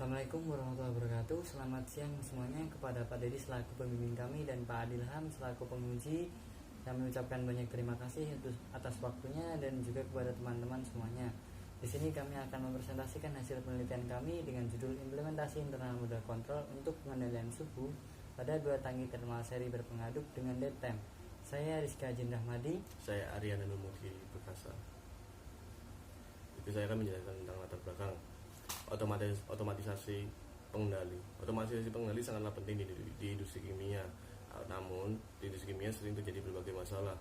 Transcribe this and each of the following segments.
Assalamualaikum warahmatullahi wabarakatuh. Selamat siang semuanya kepada Pak Dedi selaku pembimbing kami dan Pak Adilham selaku penguji. Kami ucapkan banyak terima kasih atas waktunya dan juga kepada teman-teman semuanya. Di sini kami akan mempresentasikan hasil penelitian kami dengan judul implementasi internal model kontrol untuk pengendalian suhu pada dua tangki termal seri berpengaduk dengan dead time. Saya Rizka Jin Rahmadi. Saya Aryan Numuti Perkasa. Jadi saya akan menjelaskan tentang latar belakang otomatisasi pengendali. Otomatisasi pengendali sangatlah penting di industri kimia. Namun di industri kimia sering terjadi berbagai masalah,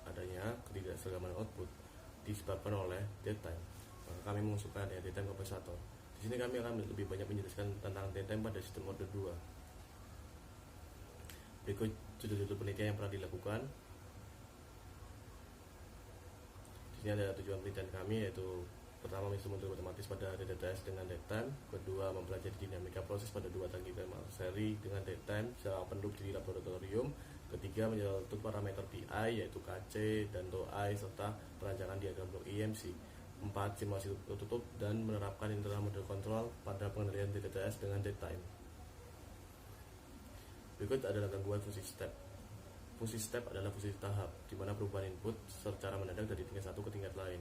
adanya ketidakseragaman output disebabkan oleh dead time. Kami mengusulkan adanya dead time kompensator. Di sini kami akan lebih banyak menjelaskan tentang dead time pada sistem mode 2. Berikut judul-judul penelitian yang pernah dilakukan. Di sini ada tujuan penelitian kami, yaitu pertama, menginstrumen otomatis pada DTS dengan dead time. Kedua, mempelajari dinamika proses pada dua tangki termal seri dengan dead time secara open loop di laboratorium. Ketiga, menyentuh parameter PI yaitu KC dan TOI serta perancangan diagram blok EMC. 4. Simulasi tutup dan menerapkan internal model control pada pengendalian DTS dengan dead time. Berikut adalah gangguan fungsi step. Fungsi step adalah fungsi tahap, di mana perubahan input secara mendadak dari tingkat satu ke tingkat lain.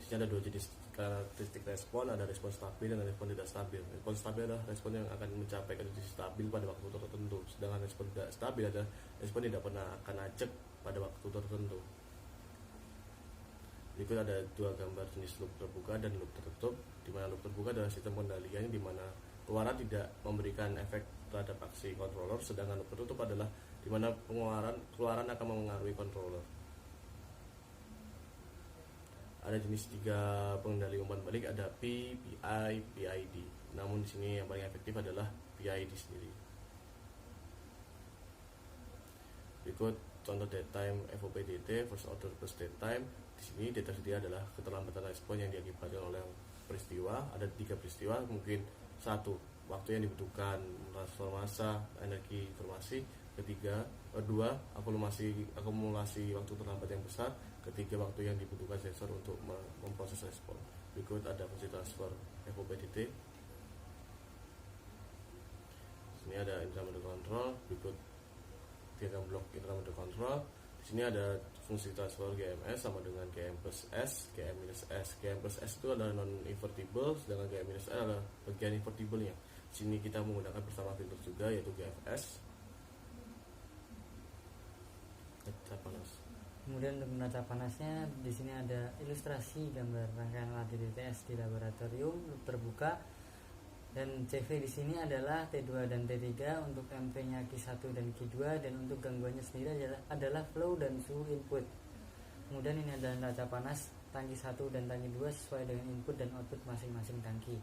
Di sini ada dua jenis karakteristik respon, ada respon stabil dan respon tidak stabil. Respon stabil adalah respon yang akan mencapai kondisi stabil pada waktu tertentu, sedangkan respon tidak stabil adalah respon tidak pernah akan acak pada waktu tertentu. Berikut ada dua gambar jenis loop terbuka dan loop tertutup, di mana loop terbuka adalah sistem pengendalian di mana keluaran tidak memberikan efek terhadap aksi controller, sedangkan loop tertutup adalah di mana keluaran akan mengaruhi controller. Ada jenis 3 pengendali umpan balik, ada P, PI, PID. Namun di sini yang paling efektif adalah PID sendiri. Berikut contoh dead time FOPDT, first order plus dead time. Di sini data sendiri adalah keterlambatan respon yang diakibatkan oleh peristiwa. Ada 3 peristiwa, mungkin 1 waktu yang dibutuhkan transfer massa energi informasi, 2 akumulasi waktu terlambat yang besar, 3 waktu yang dibutuhkan sensor untuk memproses respon. Berikut ada fungsi transfer FOPDT. Sini ada internal model control. Berikut diagram blok internal model control. Di sini ada fungsi transfer GMS sama dengan GM plus S, GM minus S. GM plus S itu adalah non-invertible, sedangkan GM minus S adalah bagian invertible-nya. Di sini kita menggunakan bersama filter juga, yaitu GFS. Neraca panas. Kemudian untuk neraca panasnya di sini ada ilustrasi gambar rangkaian alat DTS di laboratorium loop terbuka, dan CV di sini adalah T2 dan T3 untuk MV-nya Q1 dan Q2, dan untuk gangguannya sendiri adalah flow dan suhu input. Kemudian ini adalah neraca panas tangki 1 dan tangki 2 sesuai dengan input dan output masing-masing tangki.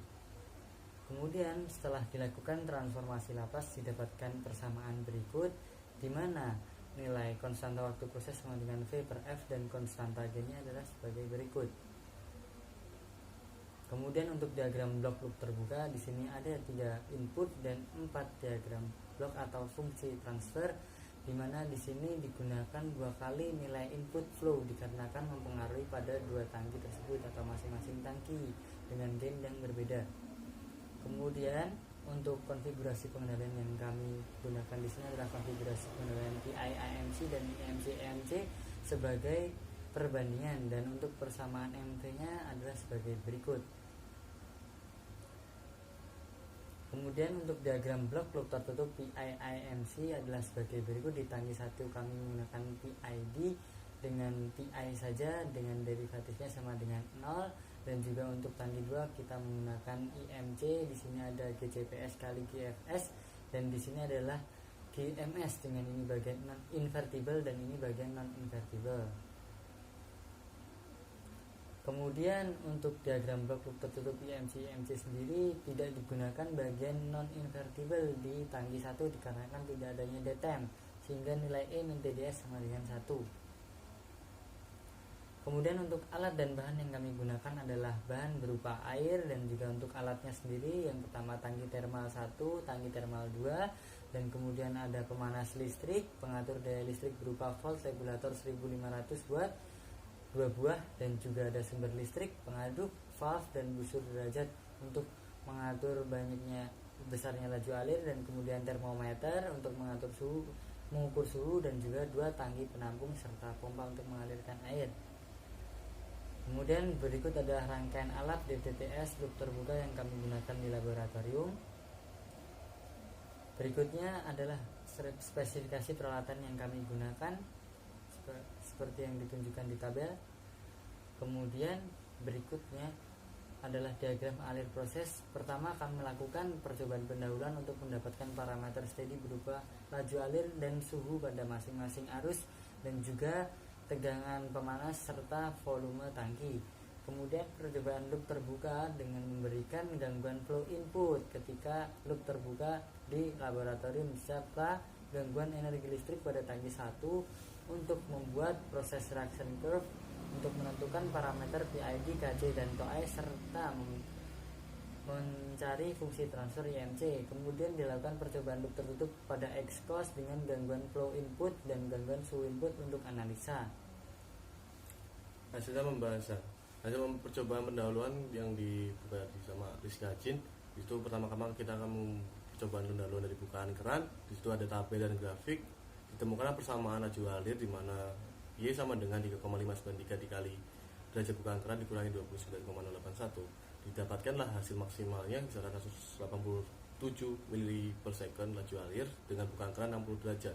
Kemudian setelah dilakukan transformasi lapas didapatkan persamaan berikut, di mana nilai konstanta waktu proses sama dengan V per F dan konstanta G-nya adalah sebagai berikut. Kemudian untuk diagram blok loop terbuka, di sini ada 3 input dan 4 diagram blok atau fungsi transfer, di mana di sini digunakan 2 kali nilai input flow dikarenakan mempengaruhi pada 2 tangki tersebut atau masing-masing tangki dengan gain yang berbeda. Kemudian untuk konfigurasi pengendalian yang kami gunakan di sini adalah konfigurasi pengendalian PI-IMC dan IMC-EMC sebagai perbandingan, dan untuk persamaan MV-nya adalah sebagai berikut. Kemudian untuk diagram blok loop tertutup PI-IMC adalah sebagai berikut. Di tangki 1 kami menggunakan PID dengan PI saja dengan derivatifnya sama dengan 0, dan juga untuk tangki 2 kita menggunakan IMC. Di sini ada GCPS kali GFS, dan di sini adalah GMS dengan ini bagian non invertible dan ini bagian non invertible. Kemudian untuk diagram blok loop tertutup IMC sendiri tidak digunakan bagian non invertible di tangki 1 dikarenakan tidak adanya dead time, sehingga nilai E min TDS sama dengan 1. Kemudian untuk alat dan bahan yang kami gunakan adalah bahan berupa air, dan juga untuk alatnya sendiri yang pertama tangki termal 1, tangki termal 2, dan kemudian ada pemanas listrik, pengatur daya listrik berupa volt regulator 1500 watt, 2 buah, dan juga ada sumber listrik, pengaduk, valve dan busur derajat untuk mengatur besarnya laju alir, dan kemudian termometer untuk mengukur suhu, dan juga 2 tangki penampung serta pompa untuk mengalirkan air. Kemudian berikut adalah rangkaian alat DTTS loop terbuka yang kami gunakan di laboratorium. Berikutnya adalah spesifikasi peralatan yang kami gunakan seperti yang ditunjukkan di tabel. Kemudian berikutnya adalah diagram alir proses. Pertama akan melakukan percobaan pendahuluan untuk mendapatkan parameter steady berupa laju alir dan suhu pada masing-masing arus, dan juga tegangan pemanas serta volume tangki. Kemudian percobaan loop terbuka dengan memberikan gangguan flow input ketika loop terbuka di laboratorium serta gangguan energi listrik pada tangki 1 untuk membuat proses reaction curve untuk menentukan parameter PID, KC, dan TOI serta mencari fungsi transfer IMC. Kemudian dilakukan percobaan loop tertutup pada X-cos dengan gangguan flow input dan gangguan suhu input untuk analisa. Hasil percobaan pendahuluan yang dibuka sama Rizky Hajin, itu pertama-tama kita akan percobaan pendahuluan dari bukaan keran. Di situ ada tabel dan grafik. Ditemukan persamaan laju alir di mana Y sama dengan 3,593 dikali derajat bukaan keran dikurangi 29,081. Didapatkanlah hasil maksimalnya kisaran 187 mili per second laju alir dengan bukaan keran 60 derajat.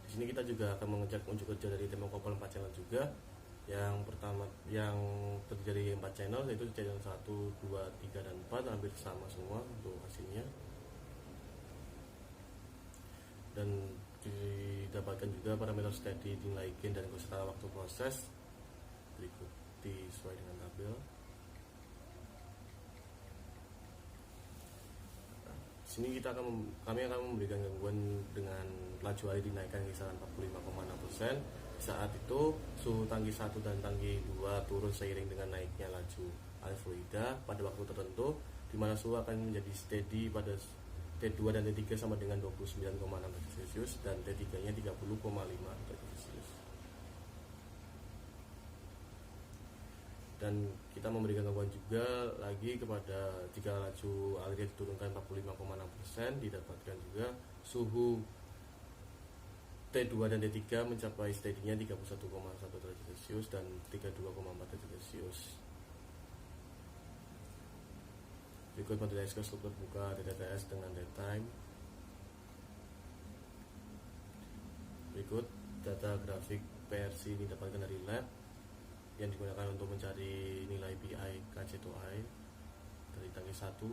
Di sini kita juga akan mengecek unjuk kerja dari termokopel 4 channel juga. Yang pertama yang terdiri dari 4 channel, yaitu channel 1, 2, 3, dan 4 hampir sama semua untuk hasilnya. Dan didapatkan juga parameter steady, nilai gain, dan kesetaraan waktu proses berikut sesuai dengan tabel. Sini kami akan memberikan gangguan dengan laju air dinaikkan kisaran 45,6%. Saat itu suhu tangki 1 dan tangki 2 turun seiring dengan naiknya laju air fluida pada waktu tertentu, di mana suhu akan menjadi steady pada T2 dan T3 sama dengan 29,6 derajat Celcius dan T3 nya 30,5 derajat Celcius. Dan kita memberikan gangguan juga lagi kepada jika laju air diturunkan 45,6%, didapatkan juga suhu T2 dan T3 mencapai steady-nya 31,1 derajat Celcius dan 32,4 derajat Celcius. Berikut model X-cos loop terbuka DTTS dengan daytime. Berikut data grafik PRC ini didapatkan dari lab yang digunakan untuk mencari nilai PI, KC, TOI dari tangki 1.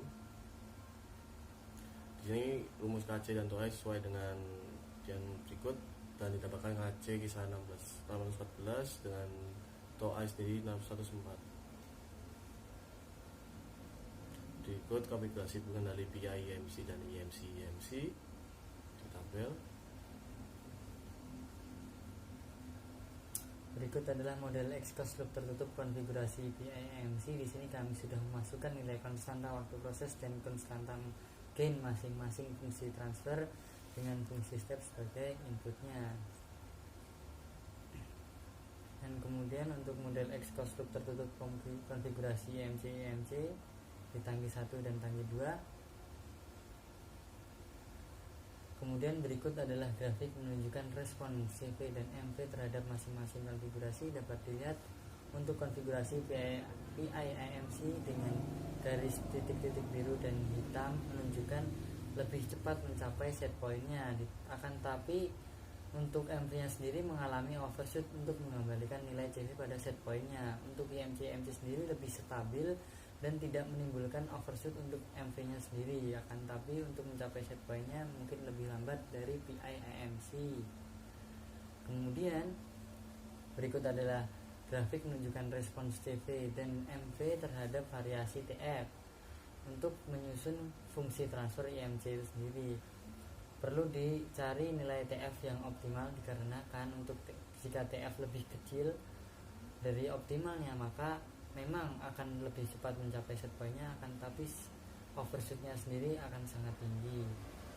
Di sini rumus KC dan TOI sesuai dengan yang berikut, dan didapatkan KC kisaran 614 dengan TOI sendiri 604. Berikut konfigurasi pengendali PI, IMC, dan IMC di tabel. Berikut adalah model X-cos loop tertutup konfigurasi PI/IMC. Di sini kami sudah memasukkan nilai konstanta waktu proses dan konstanta gain masing-masing fungsi transfer dengan fungsi step sebagai inputnya. Dan kemudian untuk model X-cos loop tertutup konfigurasi IMC di tangki 1 dan tangki 2. Kemudian berikut adalah grafik menunjukkan respon CV dan MV terhadap masing-masing konfigurasi. Dapat dilihat untuk konfigurasi PI/IMC dengan garis titik-titik biru dan hitam menunjukkan lebih cepat mencapai set point-nya. Akan tapi untuk MV-nya sendiri mengalami overshoot untuk mengembalikan nilai CV pada set point-nya. Untuk IMC sendiri lebih stabil dan tidak menimbulkan overshoot untuk MV-nya sendiri, akan tapi untuk mencapai set point-nya mungkin lebih lambat dari PI/IMC. Kemudian berikut adalah grafik menunjukkan respons CV dan MV terhadap variasi TF. Untuk menyusun fungsi transfer IMC itu sendiri perlu dicari nilai TF yang optimal, dikarenakan untuk jika TF lebih kecil dari optimalnya maka memang akan lebih cepat mencapai set point-nya, akan tapi overshoot-nya sendiri akan sangat tinggi.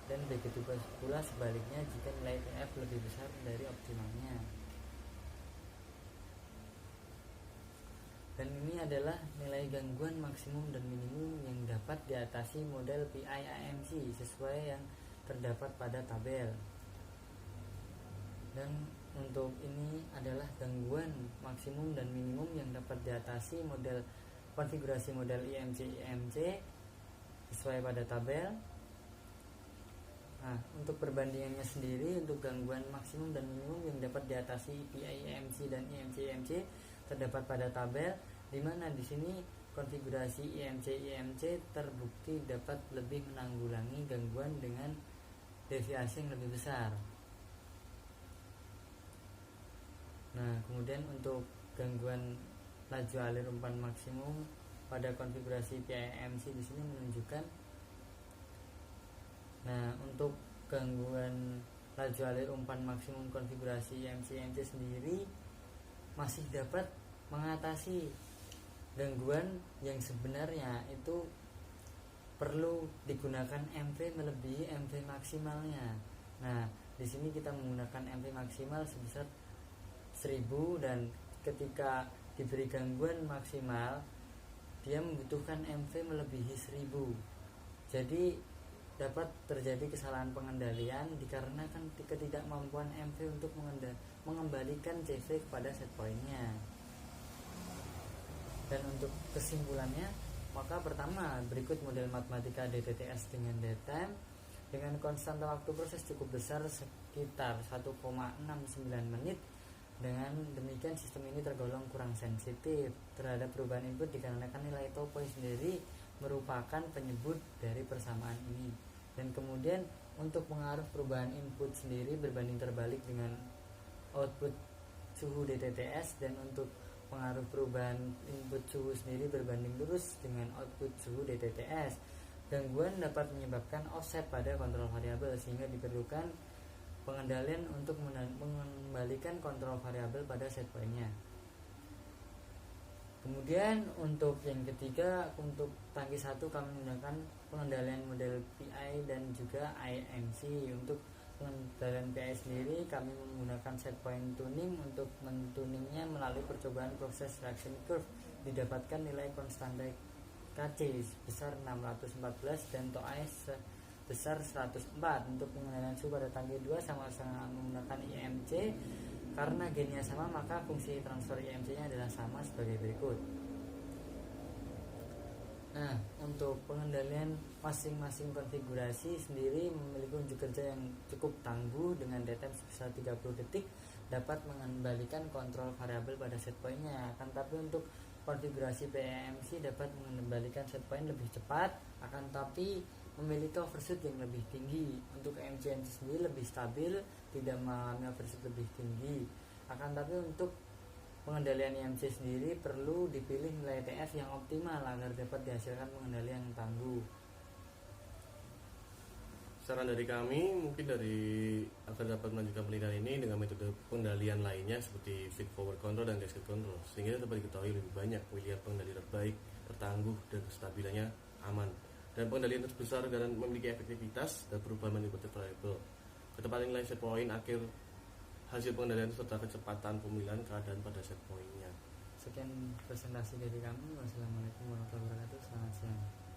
Dan begitu pula sebaliknya jika nilai TF lebih besar dari optimalnya. Dan ini adalah nilai gangguan maksimum dan minimum yang dapat diatasi model PIAMC sesuai yang terdapat pada tabel. Dan untuk ini adalah gangguan maksimum dan minimum yang dapat diatasi model konfigurasi model IMC sesuai pada tabel. Nah, untuk perbandingannya sendiri, untuk gangguan maksimum dan minimum yang dapat diatasi PIAMC dan IMC terdapat pada tabel, di mana di sini konfigurasi IMC terbukti dapat lebih menanggulangi gangguan dengan deviasi yang lebih besar. Nah, kemudian untuk gangguan laju alir umpan maksimum pada konfigurasi PIMC di sini menunjukkan. Nah, untuk gangguan laju alir umpan maksimum konfigurasi IMC sendiri masih dapat mengatasi gangguan yang sebenarnya itu perlu digunakan MV melebihi MV maksimalnya. Nah, di sini kita menggunakan MV maksimal sebesar 1000 dan ketika diberi gangguan maksimal dia membutuhkan MV melebihi 1000. Jadi dapat terjadi kesalahan pengendalian dikarenakan ketidakmampuan MV untuk mengembalikan CV kepada set pointnya. Dan untuk kesimpulannya, maka pertama, berikut model matematika DTTS dengan datetime dengan konstanta waktu proses cukup besar sekitar 1,69 menit. Dengan demikian sistem ini tergolong kurang sensitif terhadap perubahan input dikarenakan nilai tau point sendiri merupakan penyebut dari persamaan ini. Dan kemudian untuk pengaruh perubahan input sendiri berbanding terbalik dengan output suhu DTTS, dan untuk pengaruh perubahan input suhu sendiri berbanding lurus dengan output suhu DTTS. Gangguan dapat menyebabkan offset pada kontrol variabel sehingga diperlukan pengendalian untuk mengembalikan kontrol variabel pada set pointnya. Kemudian untuk yang ketiga, untuk tangki 1 kami menggunakan pengendalian model PI dan juga IMC. Untuk pengendalian PI sendiri kami menggunakan set point tuning. Untuk mentuningnya melalui percobaan proses reaction curve didapatkan nilai konstanta KC sebesar 614 dan TOI sebesar 104. Untuk pengendalian suhu pada tangki 2 sama-sama menggunakan IMC. Karena gennya sama, maka fungsi transfer IMC-nya adalah sama sebagai berikut. Nah, untuk pengendalian masing-masing konfigurasi sendiri memiliki unjuk kerja yang cukup tangguh dengan datetime sebesar 30 detik dapat mengembalikan kontrol variabel pada set pointnya. Akan tapi untuk konfigurasi PIMC dapat mengembalikan set point lebih cepat, akan tapi memiliki overshoot yang lebih tinggi. Untuk IMC sendiri lebih stabil, tidak mengalami overshoot lebih tinggi. Akan tapi untuk pengendalian IMC sendiri perlu dipilih nilai TF yang optimal agar dapat dihasilkan pengendalian yang tangguh. Saran dari kami mungkin agar dapat melanjutkan penelitian ini dengan metode pengendalian lainnya seperti feed forward control dan cascade control, sehingga dapat diketahui lebih banyak pilihan pengendali terbaik, tertangguh, dan kestabilannya aman. Dan pengendalian terbesar dan memiliki efektivitas dan perubahan manipulatif variable. Ketepatan nilai set point akhir hasil pengendalian serta kecepatan pemilihan keadaan pada set pointnya. Sekian presentasi dari kami. Wassalamualaikum warahmatullahi wabarakatuh. Selamat siang.